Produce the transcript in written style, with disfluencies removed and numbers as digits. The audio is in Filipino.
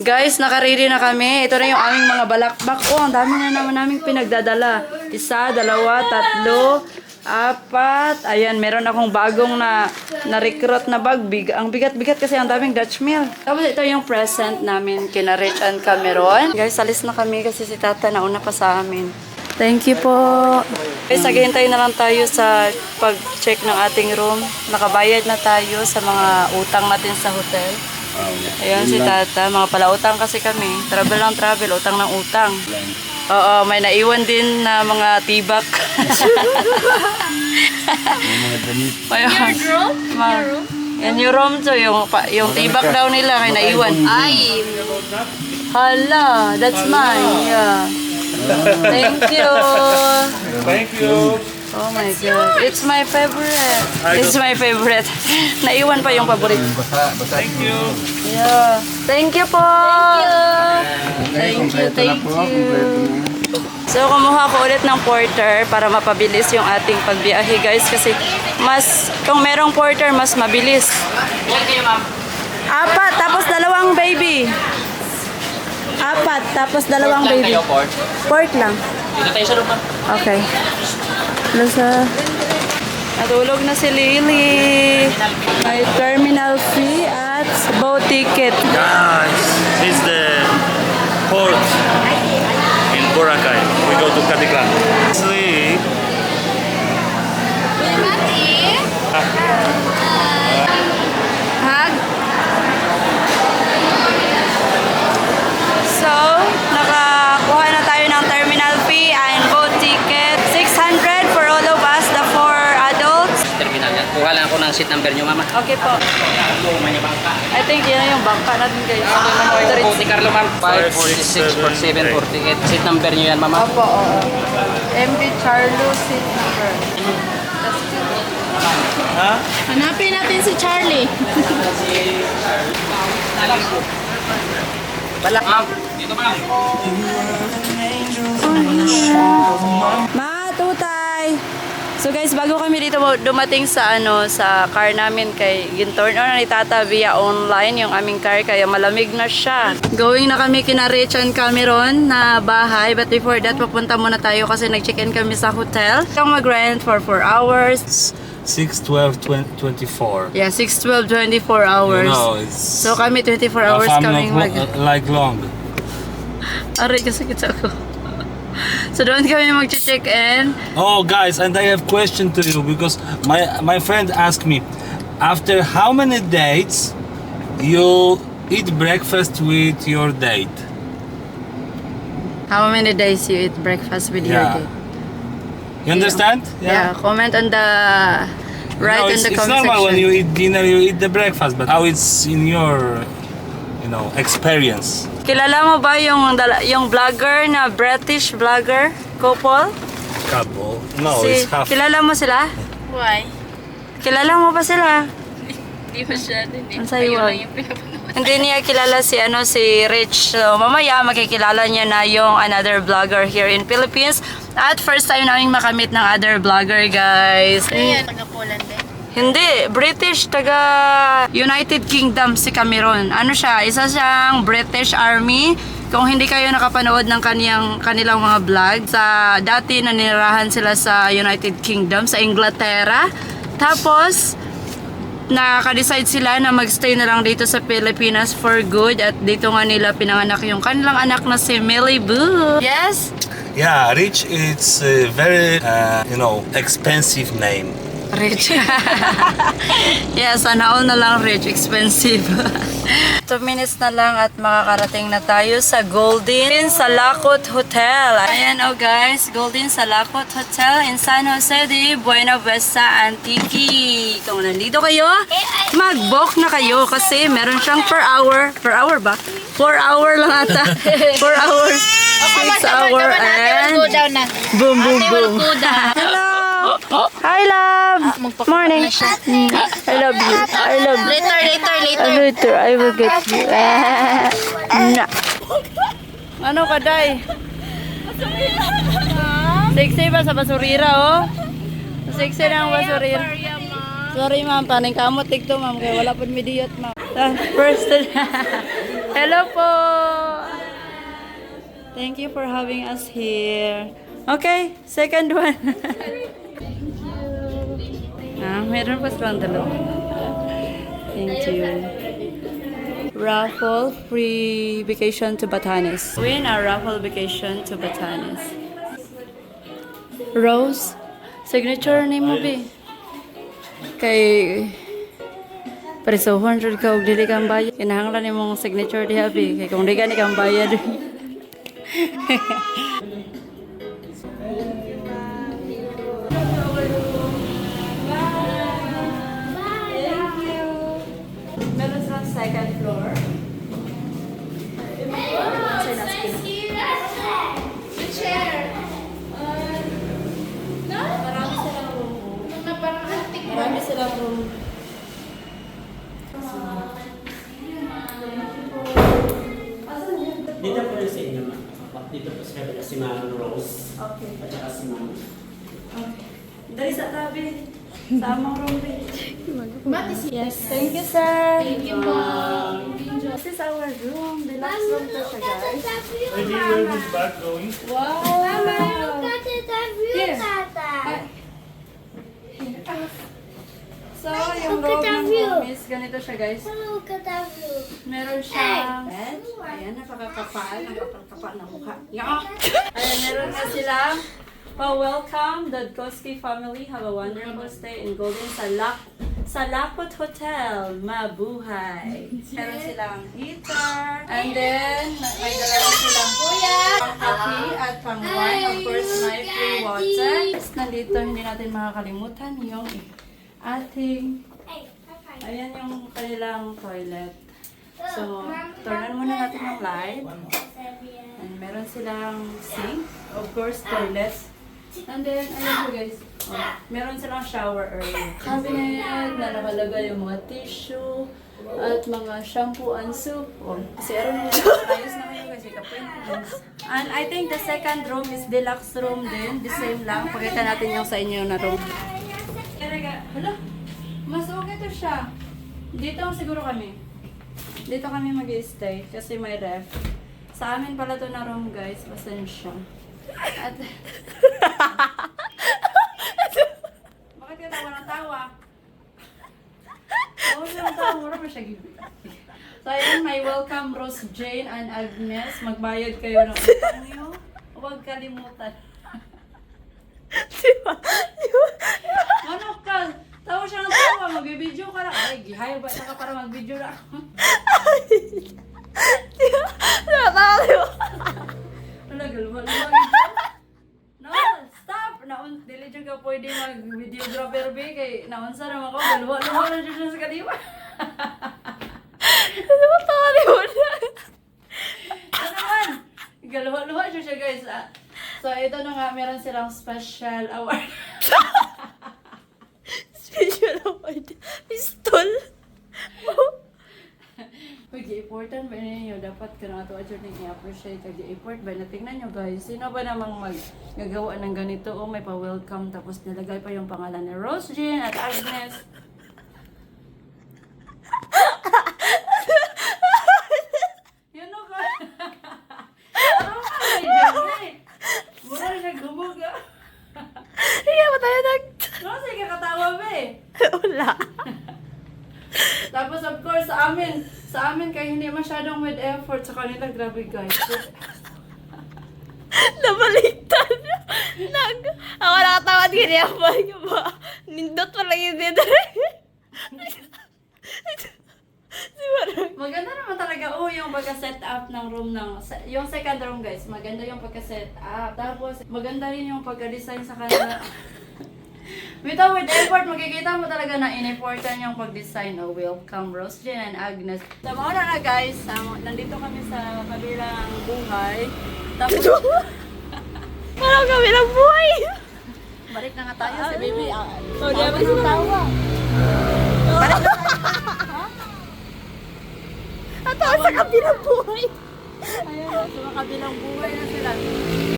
Guys, naka-ready na kami. Ito na yung aming mga balakbak. Oh, ang dami na naman naming pinagdadala. 1, 2, 3, 4. Ayan, meron akong bagong na-recruit na bag. Ang bigat-bigat kasi ang daming Dutch meal. Tapos ito yung present namin kina Rich and Cameron. Guys, alis na kami kasi si Tata nauna pa sa amin. Thank you po. Guys, naghihintay na lang tayo sa pag-check ng ating room. Nakabayad na tayo sa mga utang natin sa hotel. Ayan si Tata, mga palautang kasi kami. Travel lang travel, utang ng utang. Oo, may naiwan din na mga tibak. Your room? Yan yung room to, yung tibak daw nila may naiwan. Ay, Hala, that's mine. Yeah. Thank you. Thank you. Oh my God. It's my favorite. It's my favorite. Naiwan pa yung paborito. Thank you. Yeah. Thank you po. Thank you. Thank you. So, kumuha ko ulit ng porter para mapabilis yung ating pagbiyahe, guys. Kasi kung merong porter, mas mabilis. 4, tapos 2 baby. 4, tapos 2 baby. Port lang. Dito tayo sa rumah. Okay. Lasa. Natulog na si Lily. May terminal fee at boat ticket. Guys, this is the port in Boracay. We go to Caticlan. Sleep. Hug. So, nakakuha na tayo ng terminal fee and boat ticket. 600 for all of us, the 4 adults. Terminal yan. Kuha lang ako ng seat number nyo, mama. Okay po. I think yun yung bangka natin, guys. Monte Carlo, ma'am. 546, 47, 48. Seat number nyo yan, mama. Opo, oo. MV Charlo seat number. hanapin natin si Charlie. Ma'am, dito ma'am. Matutay! So guys, bago kami dito dumating sa sa car namin kay ginturn on ni Tata via online yung aming car kaya malamig na siya. Going na kami kina Rich and Cameron na bahay, but before that papunta muna tayo kasi nag-check-in kami sa hotel. Yung mag-rent for 4 hours. 6, 12, 24. Yeah, 6, 12, 24 hours. You know, it's... So kami 24 hours kaming like long. Aray, kasakit ako. So doon kami mag-check-in. Oh, guys, and I have question to you because my friend asked me, after how many dates you eat breakfast with your date? How many days you eat breakfast with your Yeah. date? You understand? Yeah, comment on the No, in it's, the it's comment normal section. when you eat dinner, you eat the breakfast, but how it's in your, experience? Kilala mo ba yung vlogger na British vlogger couple? Couple? No, it's half. Kilala mo sila? Why? Kilala mo ba sila? Hindi ko siya din. Ang sayo. Hindi niya kilala si Rich. So mamaya makikilala niya na yung another vlogger here in Philippines. At first time namin makamit ng other vlogger, guys. Ayan, taga-Poland din. Hindi, British, taga United Kingdom si Cameron. Isa siyang British Army. Kung hindi kayo nakapanood ng kanilang mga vlog, dati nanirahan sila sa United Kingdom, sa Inglaterra. Tapos, nakaka-decide sila na magstay na lang dito sa Pilipinas for good at dito nga nila pinanganak yung kanilang anak na si Millie Boo. Yes? Yeah, Rich, it's a very, expensive name. Rich. Yes, sana all na lang rich, expensive. 2 minutes na lang at makakarating na tayo sa Golden Salakot Hotel. Ayan guys, Golden Salakot Hotel in San Jose de Buena Vista, Antique. Kung nandito kayo, mag-book na kayo kasi meron siyang per hour ba? 4 hour lang ata. 4 hours, 6 hour and boom, boom, boom. Hello! Hi, love! Morning. I love you. I love you. Later, I will get you. Na. Ano ka, Day? Sexy ba sa basurira, oh? Sexy na ang basurira. Sorry, ma'am. Paning kamot tigto, ma'am. Kaya wala po midiyot, ma'am. First, Hello po! Thank you for having us here. Okay, second one. Meron pa silang dalawa. Thank you. Raffle free vacation to Batanes. Win a raffle vacation to Batanes. Rose, signature ni mo be. Kay presohon jud ka og dili kang bayad. Kinahanglan nimong signature diha be kay kung di ka ni kang bayad. Meron sa second floor. Marami silang room. Dito po yung sa inyo, ma'am. Dito po sa kabila si Ma'am Rose. Okay. At saka si Ma'am. Okay. Dari sa tabi. Sa among room din. Yes. Thank you, sir. Thank you, ma'am. This is our room. Deluxe room to siya, guys. Maybe where this back going? Wow! Here. So, yung Look at room the ng view. room is ganito siya, guys. Look at that view. Meron siyang bed. Ayan, napakakapal. Nakapal na mukha. Yak! Ayan, meron na silang pa-welcome. The Dudkowski family have a wonderful stay in Golden Salakot Hotel. Mabuhay. Meron silang heater. And then, may dalawa silang kuya, pang-coffee at pang-wine. Of course, may free water. Nandito, hindi natin makakalimutan yung ating ayan yung kanilang toilet. So, turnan muna natin yung light. And meron silang sink. Of course, toilet. And then, ayan po guys. Oh, meron silang shower area. Cabinet na nakalagay yung mga tissue at mga shampoo and soap. Oh, kasi aron mo, ayos na kayo guys. And I think the second room is deluxe room din. The same lang. Pakita natin yung sa inyo na room. Hala, mas okay to siya. Dito siguro kami. Dito kami mag-i-stay kasi may ref. Sa amin pala to na room guys. Pasensya. At bakit ka tawa ng tawa? Tawa ng tawa. Mura ba siya gibi? So ayan, may welcome Rose Jane and Agnes. Magbayad kayo ng utang niyo. Huwag kalimutan. Ano ka? Tawa siya ng tawa. Mag-video ka lang. Ay, gihayo ba ka para mag-video na ako? Wala, galwa-galwa. No, stop! Dili dyan ka pwede mag-videographer ba? Kay naunsa naman ako. Galwa-galwa na dyan sa kaliwa. Ano ba ito kaliwa na? Ano naman? Galwa-galwa dyan siya guys. So, ito na nga, meron silang special award. Special award. Pistol. Pag-i-important ba ninyo, dapat ka na ito i-appreciate. Pag-i-import ba na, tingnan nyo guys, sino ba namang magagawa ng ganito? O may pa-welcome, tapos nilagay pa yung pangalan ni Rose Jean at Agnes. Yun o ka. Ano ka? Mura siya gumog ah. Hindi ba tayo No, sige katawa ba eh. Wala. Tapos of course sa amin kaya hindi masyadong with effort sa kanila, grabe guys. Nabaliktad. Ako nakatawad ganyan ba? Nindot pa lang yun dito. Maganda naman talaga yung pagka-set up ng room yung second room guys, maganda yung pagka-set up. Tapos maganda rin yung pagka-design sa kanila. With effort, makikita mo talaga na in-effortan yung pag-design. Oh, welcome Rose Jean and Agnes. So, mauna na guys, nandito kami sa kabilang buhay. Tapos, Parang kami ng buhay. balik na nga tayo sa baby. Oh, di ba si tawa? At ako sa kabilang buhay. Ayun, sa kabilang buhay na sila.